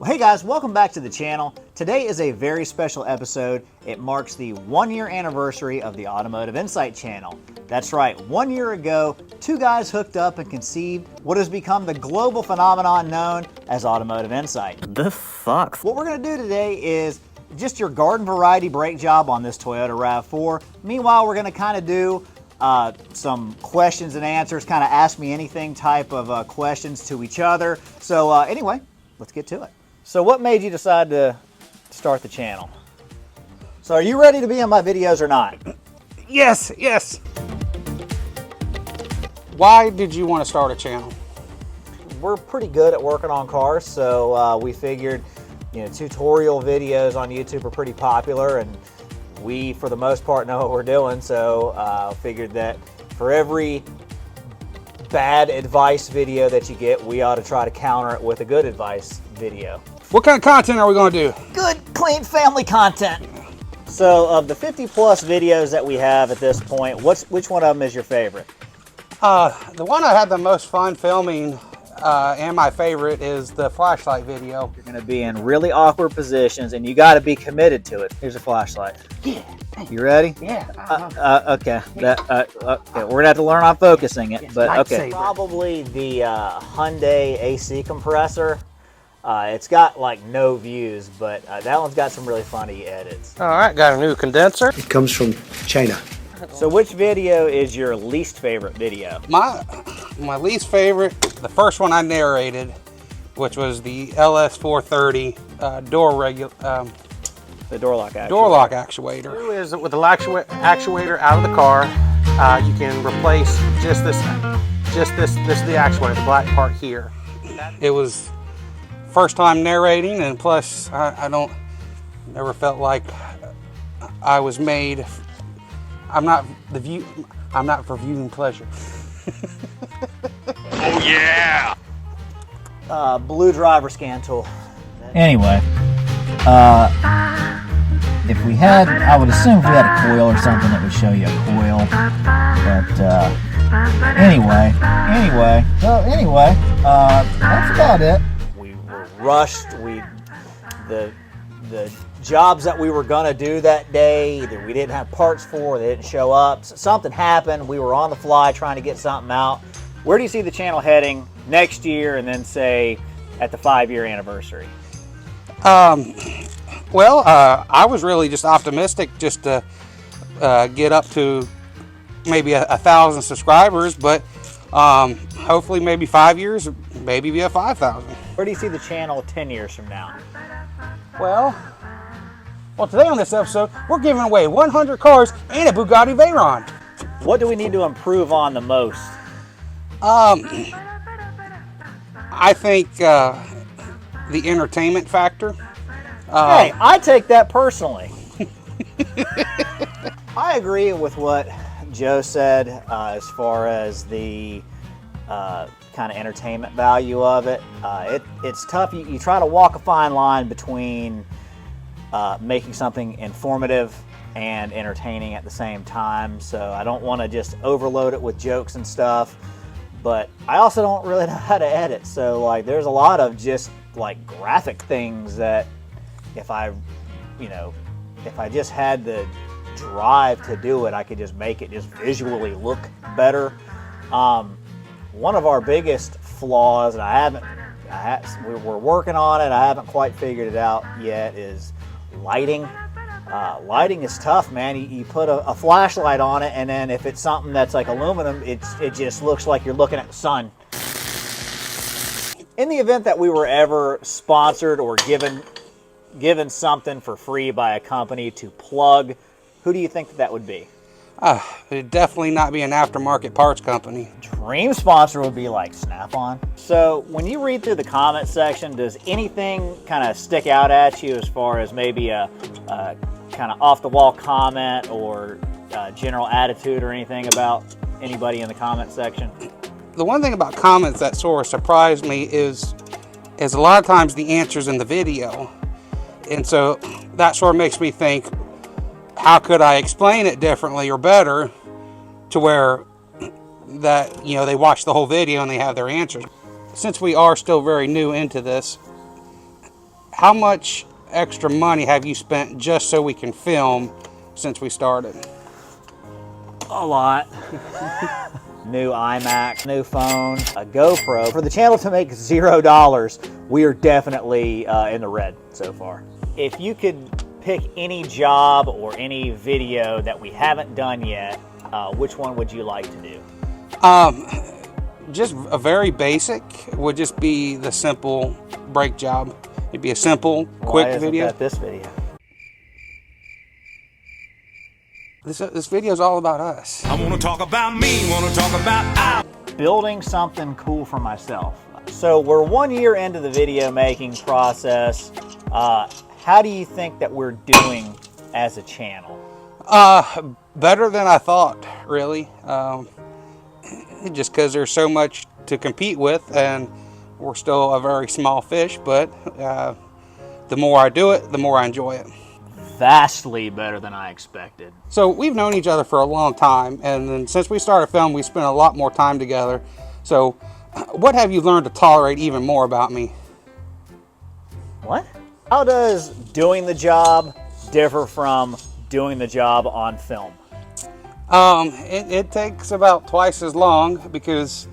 Well, hey guys, welcome back to the channel. Today is a very special episode. It marks the 1-year anniversary of the Automotive Insight channel. That's right, 1 year ago, two guys hooked up and conceived what has become the global phenomenon known as Automotive Insight. The fuck? What we're gonna do today is just your garden variety brake job on this Toyota Rav4. Meanwhile, we're gonna kind of do some questions and answers, kind of ask me anything type of questions to each other. So anyway, let's get to it. So what made you decide to start the channel? So are you ready to be in my videos or not? Yes, yes. Why did you want to start a channel? We're pretty good at working on cars, so we figured, you know, tutorial videos on YouTube are pretty popular, and we, for the most part, know what we're doing. So figured that for every bad advice video that you get, we ought to try to counter it with a good advice video. What kind of content are we going to do? Good, clean family content. So of the 50 plus videos that we have at this point, which one of them is your favorite? The one I had the most fun filming and my favorite is the flashlight video. You're going to be in really awkward positions and you got to be committed to it. Here's a flashlight. Yeah. You ready? Yeah. Okay. Okay. We're going to have to learn on focusing it, but okay. lightsaber. Probably the Hyundai AC compressor. It's got like no views, but that one's got some really funny edits. All right, got a new condenser. It comes from China. So which video is your least favorite video? My least favorite, the first one I narrated, which was the LS430 The door lock actuator. Is with the actuator out of the car, you can replace just the actuator, the black part here. It was first time narrating, and plus I never felt like I was made. I'm not for viewing pleasure. Oh yeah! Blue driver scan tool. Anyway, if we had, I would assume if we had a coil or something that would show you a coil. But anyway, that's about it. We were rushed. The jobs that we were gonna do that day, either we didn't have parts for, they didn't show up. Something happened. We were on the fly trying to get something out. Where do you see the channel heading next year, and then say at the 5-year anniversary? Well, I was really just optimistic just to get up to maybe 1,000 subscribers, but hopefully maybe 5 years, maybe be at 5,000. Where do you see the channel 10 years from now? Well, today on this episode, we're giving away 100 cars and a Bugatti Veyron. What do we need to improve on the most? I think the entertainment factor. Hey, I take that personally. I agree with what Joe said as far as the kind of entertainment value of it. It's tough. You try to walk a fine line between making something informative and entertaining at the same time. So I don't want to just overload it with jokes and stuff, but I also don't really know how to edit. So like there's a lot of just like graphic things that if I just had the drive to do it, I could just make it just visually look better. One of our biggest flaws, and we're working on it, I haven't quite figured it out yet, is lighting. Lighting is tough, man. You put a flashlight on it, and then if it's something that's like aluminum, it just looks like you're looking at the sun. In the event that we were ever sponsored or given something for free by a company to plug, who do you think that would be? It'd definitely not be an aftermarket parts company. Dream sponsor would be like Snap-on. So when you read through the comment section, does anything kind of stick out at you as far as maybe a kind of off-the-wall comment or general attitude or anything about anybody in the comment section? The one thing about comments that sort of surprised me is a lot of times the answer's in the video. And so that sort of makes me think, how could I explain it differently or better to where that, you know, they watch the whole video and they have their answers. Since we are still very new into this, how much extra money have you spent just so we can film since we started? A lot. New iMac, new phone, a GoPro. For the channel to make $0, we are definitely in the red so far. If you could pick any job or any video that we haven't done yet, which one would you like to do? Just a very basic would just be the simple brake job. It'd be a simple, quick Why isn't video. that this video? This video is all about us. I wanna talk about me, wanna talk about Building something cool for myself. So we're 1 year into the video making process. How do you think that we're doing as a channel? Better than I thought, really. Just because there's so much to compete with, and we're still a very small fish, but the more I do it, the more I enjoy it. Vastly better than I expected. So we've known each other for a long time, and then since we started filming, we spent a lot more time together. So what have you learned to tolerate even more about me? What? How does doing the job differ from doing the job on film? It takes about twice as long because,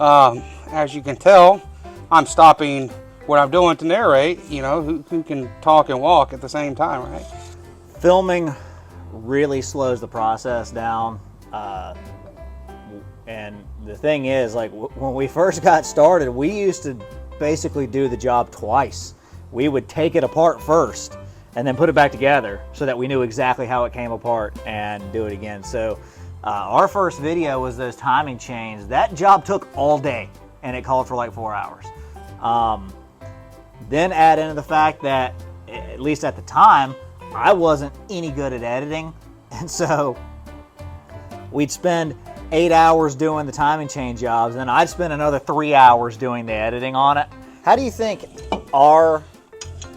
as you can tell, I'm stopping what I'm doing to narrate. You know, who can talk and walk at the same time, right? Filming really slows the process down. And the thing is, like, when we first got started, we used to basically do the job twice. We would take it apart first and then put it back together so that we knew exactly how it came apart and do it again. So our first video was those timing chains. That job took all day and it called for like 4 hours. Then add into the fact that, at least at the time, I wasn't any good at editing. And so we'd spend 8 hours doing the timing chain jobs, and then I'd spend another 3 hours doing the editing on it. How do you think our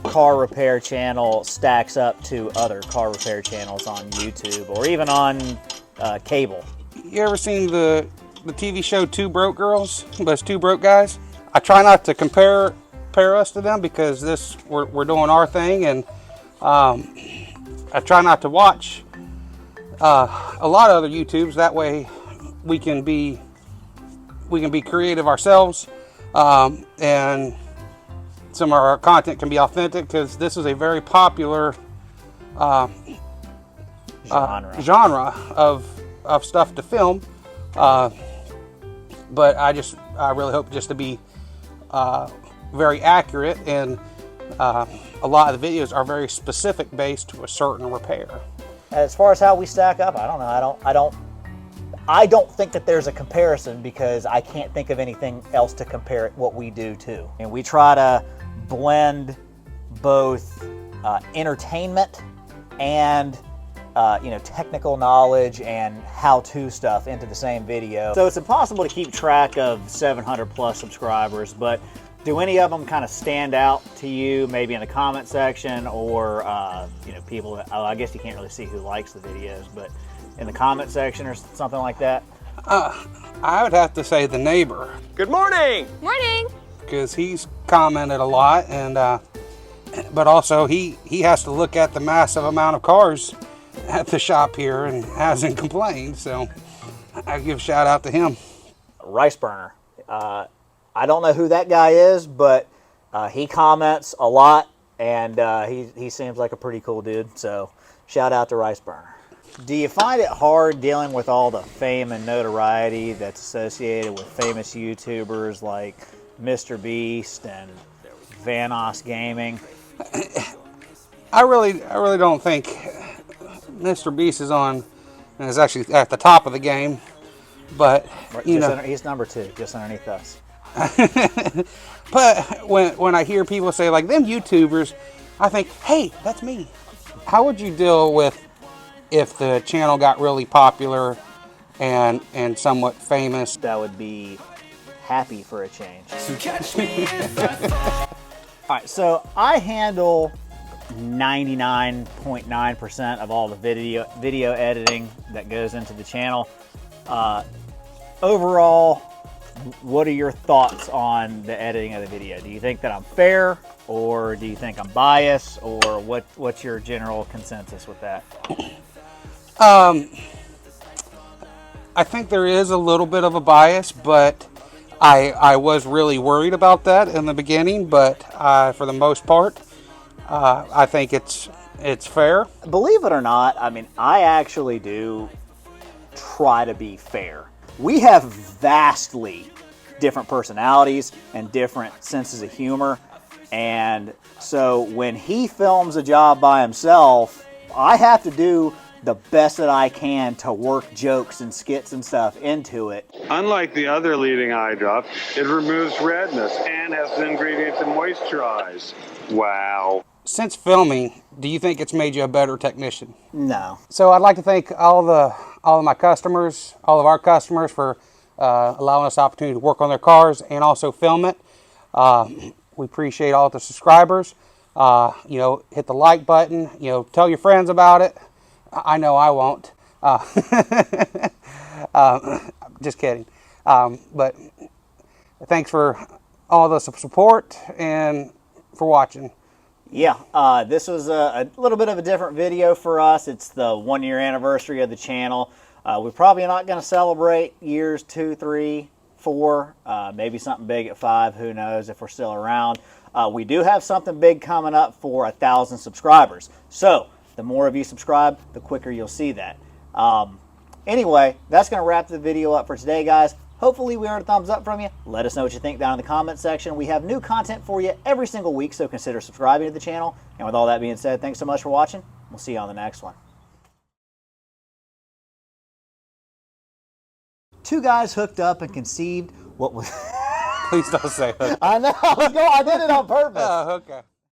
car repair channel stacks up to other car repair channels on YouTube or even on cable? You ever seen the TV show Two Broke Girls? Those two broke guys? I try not to compare us to them because we're doing our thing, and I try not to watch a lot of other YouTubes. That way we can be creative ourselves, and some of our content can be authentic, because this is a very popular genre of stuff to film. But I really hope just to be very accurate, and a lot of the videos are very specific based to a certain repair. As far as how we stack up, I don't know. I don't think that there's a comparison, because I can't think of anything else to compare what we do to. And we try to blend both entertainment and technical knowledge and how-to stuff into the same video. So it's impossible to keep track of 700 plus subscribers, but do any of them kind of stand out to you, maybe in the comment section, or people that, I guess you can't really see who likes the videos, but in the comment section or something like that? I would have to say the neighbor. Good morning! Morning! Because he's commented a lot, and but also he has to look at the massive amount of cars at the shop here and hasn't complained, so I give a shout out to him. Rice Burner. I don't know who that guy is, but he comments a lot, and he seems like a pretty cool dude, so shout out to Rice Burner. Do you find it hard dealing with all the fame and notoriety that's associated with famous YouTubers like Mr. Beast and Vanos Gaming? I really don't think Mr. Beast is actually at the top of the game, but he's number 2, just underneath us. But when I hear people say like them YouTubers, I think, hey, that's me. How would you deal with if the channel got really popular and somewhat famous? That would be happy for a change. So catch me if I fall. All right, so I handle 99.9% of all the video editing that goes into the channel. Overall, what are your thoughts on the editing of the video? Do you think that I'm fair, or do you think I'm biased, or what's your general consensus with that? I think there is a little bit of a bias, but I was really worried about that in the beginning, but for the most part, I think it's fair. Believe it or not, I mean, I actually do try to be fair. We have vastly different personalities and different senses of humor, and so when he films a job by himself, I have to do the best that I can to work jokes and skits and stuff into it. Unlike the other leading eye drop, it removes redness and has an ingredient to moisturize. Wow. Since filming, do you think it's made you a better technician? No. So I'd like to thank all of my customers, all of our customers, for allowing us the opportunity to work on their cars and also film it. We appreciate all the subscribers. Hit the like button. Tell your friends about it. I know I won't. Just kidding. But thanks for all the support and for watching. Yeah, this was a little bit of a different video for us. It's the 1-year anniversary of the channel. We're probably not going to celebrate years 2, 3, 4, maybe something big at 5. Who knows if we're still around. We do have something big coming up for 1,000 subscribers. So the more of you subscribe, the quicker you'll see that. Anyway, that's going to wrap the video up for today, guys. Hopefully we earned a thumbs up from you. Let us know what you think down in the comment section. We have new content for you every single week, so consider subscribing to the channel. And with all that being said, thanks so much for watching. We'll see you on the next one. 2 guys hooked up and conceived what was... Please don't say that. I know, I did it on purpose. Oh, okay.